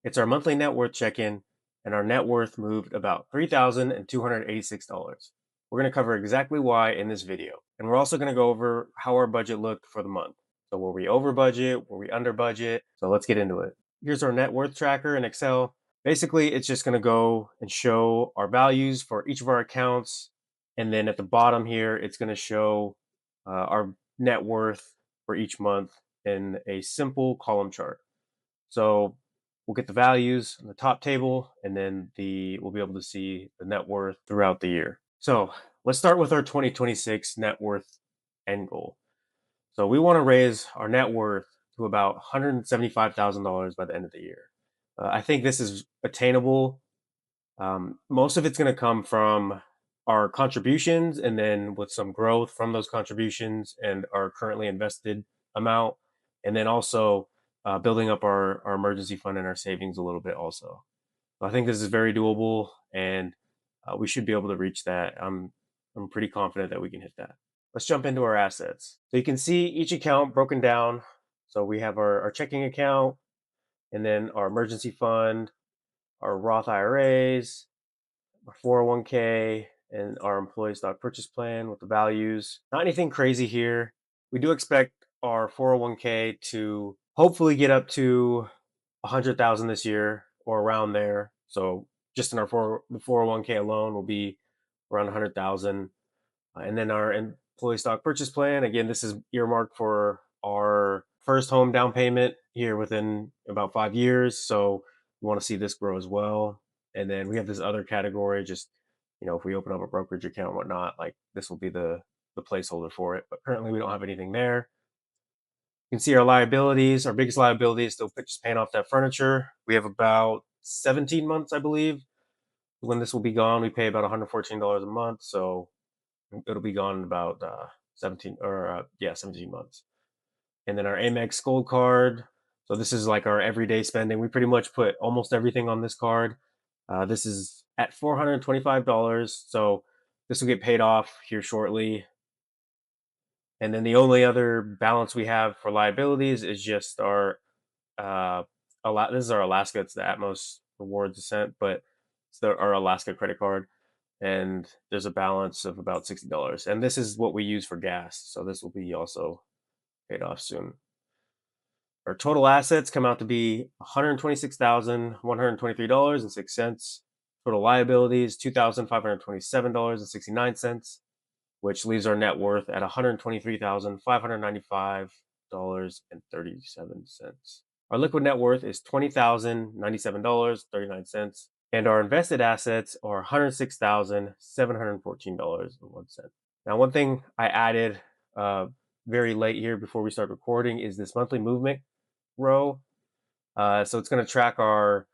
It's our monthly net worth check-in, and our net worth moved about $3,286. We're going to cover exactly why in this video, and we're also going to go over how our budget looked for the month. So were we over budget? Were we under budget? So let's get into it. Here's our net worth tracker in Excel. Basically, it's just going to go and show our values for each of our accounts, and then at the bottom here, it's going to show our net worth for each month in a simple column chart. So we'll get the values in the top table, and then we'll be able to see the net worth throughout the year. So let's start with our 2026 net worth end goal. So we want to raise our net worth to about $175,000 by the end of the year. I think this is attainable. Most of it's going to come from our contributions, and then with some growth from those contributions and our currently invested amount, and then also building up our emergency fund and our savings a little bit also. So I think this is very doable, and we should be able to reach that. I'm pretty confident that we can hit that. Let's jump into our assets. So you can see each account broken down. So we have our checking account, and then our emergency fund, our Roth IRAs, our 401k, and our employee stock purchase plan with the values. Not anything crazy here. We do expect our 401k to hopefully get up to 100,000 this year or around there. So just in the 401k alone will be around 100,000. And then our employee stock purchase plan, again, this is earmarked for our first home down payment here within about 5 years. So we want to see this grow as well. And then we have this other category, just, if we open up a brokerage account and whatnot, like this will be the placeholder for it. But currently we don't have anything there. You can see our liabilities. Our biggest liability is still just paying off that furniture. We have about 17 months, I believe, when this will be gone. We pay about $114 a month. So it'll be gone in about 17 months. And then our Amex Gold card. So this is like our everyday spending. We pretty much put almost everything on this card. This is at $425. So this will get paid off here shortly. And then the only other balance we have for liabilities is just our this is our Alaska. It's the Atmos Rewards Ascent, but it's our Alaska credit card, and there's a balance of about $60. And this is what we use for gas, so this will be also paid off soon. Our total assets come out to be $126,123.06. Total liabilities $2,527.69, which leaves our net worth at $123,595.37. Our liquid net worth is $20,097.39, and our invested assets are $106,714.01. Now, one thing I added very late here before we start recording is this monthly movement row. So it's going to track our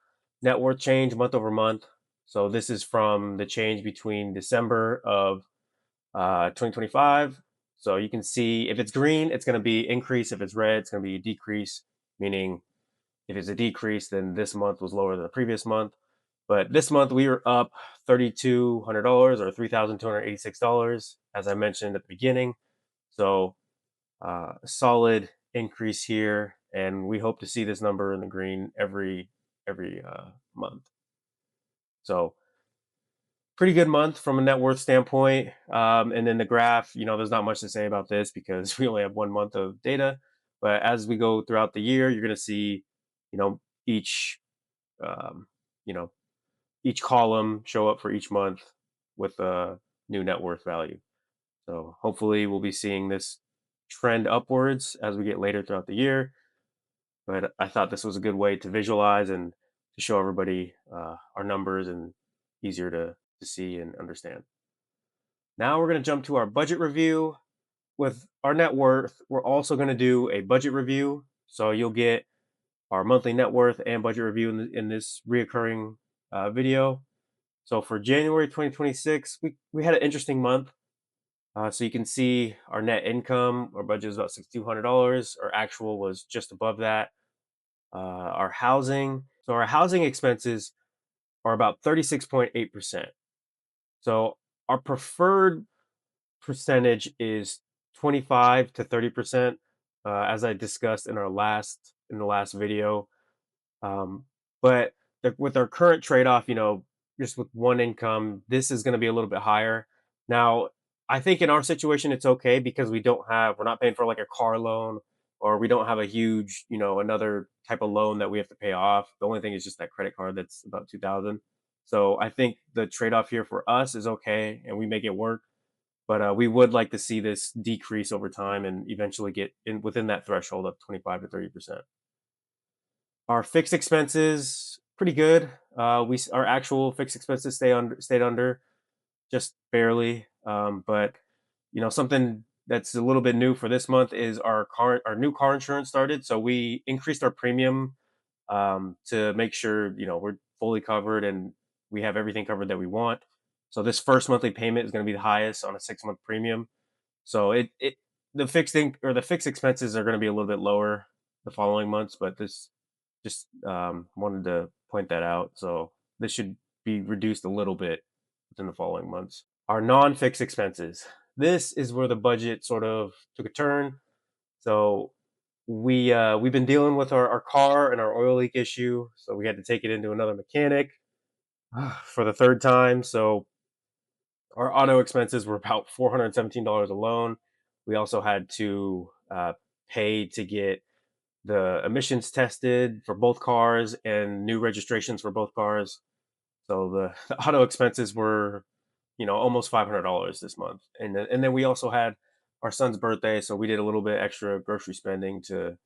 net worth change month over month. So this is from the change between December of 2025. So you can see if it's green, it's going to be increase. If it's red, it's going to be a decrease, meaning if it's a decrease, then this month was lower than the previous month. But this month we were up $3,200 or $3,286, as I mentioned at the beginning. So a solid increase here, and we hope to see this number in the green every month. So pretty good month from a net worth standpoint. And then the graph, there's not much to say about this because we only have 1 month of data. But as we go throughout the year, you're going to see, each, um, you know, each column show up for each month with a new net worth value. So hopefully we'll be seeing this trend upwards as we get later throughout the year. But I thought this was a good way to visualize and to show everybody our numbers, and easier to see and understand. Now we're going to jump to our budget review. With our net worth, we're also going to do a budget review. So you'll get our monthly net worth and budget review in this reoccurring video. So for January 2026, we had an interesting month. So you can see our net income, our budget was about $6,200. Our actual was just above that. Our housing, so our housing expenses are about 36.8%. So our preferred percentage is 25 to 30%, as I discussed in the last video. But with our current trade-off, just with one income, this is going to be a little bit higher. Now, I think in our situation it's okay because we're not paying for like a car loan, or we don't have a huge, another type of loan that we have to pay off. The only thing is just that credit card that's about 2000. So I think the trade-off here for us is okay and we make it work. But we would like to see this decrease over time and eventually get in within that threshold of 25 to 30%. Our fixed expenses pretty good. Our actual fixed expenses stayed under just barely. But something that's a little bit new for this month is our new car insurance started. So we increased our premium to make sure we're fully covered and we have everything covered that we want. So this first monthly payment is going to be the highest on a 6 month premium. So it the fixed expenses are going to be a little bit lower the following months, but this just wanted to point that out. So this should be reduced a little bit within the following months. Our non-fixed expenses. This is where the budget sort of took a turn. So we've been dealing with our car and our oil leak issue. So we had to take it into another mechanic for the third time. So our auto expenses were about $417 alone. We also had to pay to get the emissions tested for both cars and new registrations for both cars. So the auto expenses were, almost $500 this month. And then we also had our son's birthday, so we did a little bit extra grocery spending to,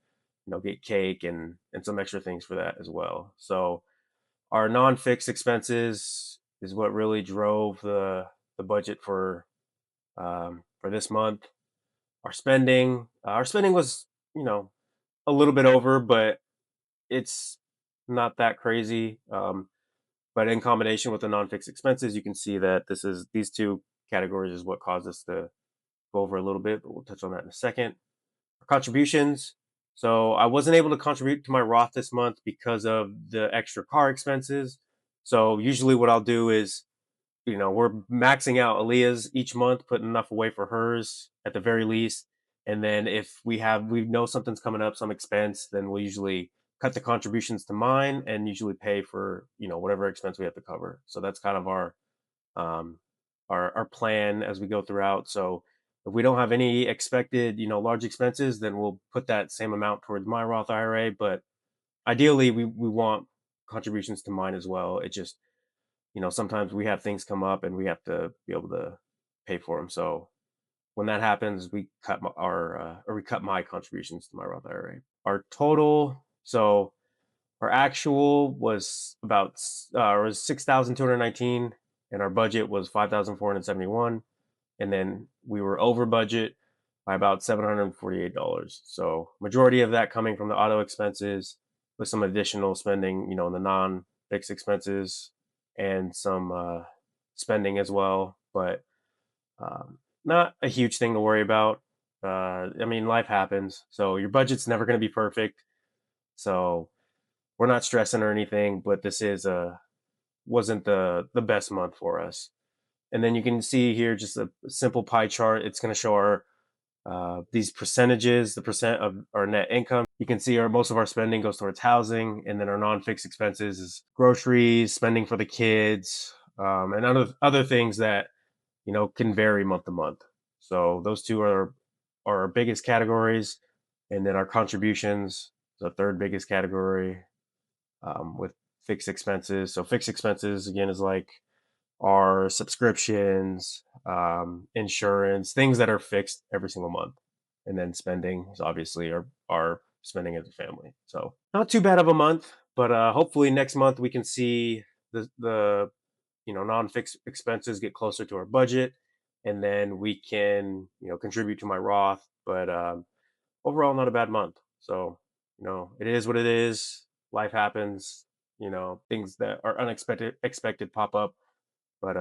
get cake and some extra things for that as well. So our non-fixed expenses is what really drove the budget for this month. Our spending was, a little bit over, but it's not that crazy. But in combination with the non-fixed expenses, you can see that these two categories is what caused us to go over a little bit, but we'll touch on that in a second. Contributions. So I wasn't able to contribute to my Roth this month because of the extra car expenses. So usually what I'll do is, we're maxing out Aaliyah's each month, putting enough away for hers at the very least. And then if we know something's coming up, some expense, then we'll usually cut the contributions to mine and usually pay for, whatever expense we have to cover. So that's kind of um our plan as we go throughout. So if we don't have any expected, large expenses, then we'll put that same amount towards my Roth IRA. But ideally we want contributions to mine as well. It just, sometimes we have things come up and we have to be able to pay for them. So when that happens, we cut my contributions to my Roth IRA. Our total, so our actual was 6,219, and our budget was 5,471, and then we were over budget by about $748. So majority of that coming from the auto expenses, with some additional spending, in the non-fixed expenses and some spending as well, but not a huge thing to worry about. I mean, life happens, so your budget's never going to be perfect. So we're not stressing or anything, but this is wasn't the best month for us. And then you can see here just a simple pie chart. It's going to show our these percentages, the percent of our net income. You can see most of our spending goes towards housing, and then our non-fixed expenses is groceries, spending for the kids, and other things that can vary month to month. So those two are our biggest categories, and then our contributions, the third biggest category, with fixed expenses. So fixed expenses again is like our subscriptions, insurance, things that are fixed every single month. And then spending is obviously our spending as a family. So not too bad of a month, but hopefully next month we can see the non-fixed expenses get closer to our budget, and then we can contribute to my Roth. But overall, not a bad month. So it is what it is. Life happens. Things that are expected pop up, but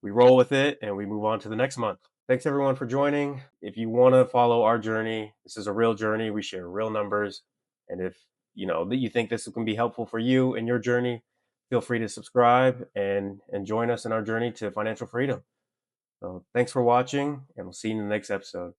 we roll with it and we move on to the next month. Thanks everyone for joining. If you want to follow our journey, this is a real journey. We share real numbers, and if that you think this can be helpful for you in your journey, feel free to subscribe and join us in our journey to financial freedom. So thanks for watching, and we'll see you in the next episode.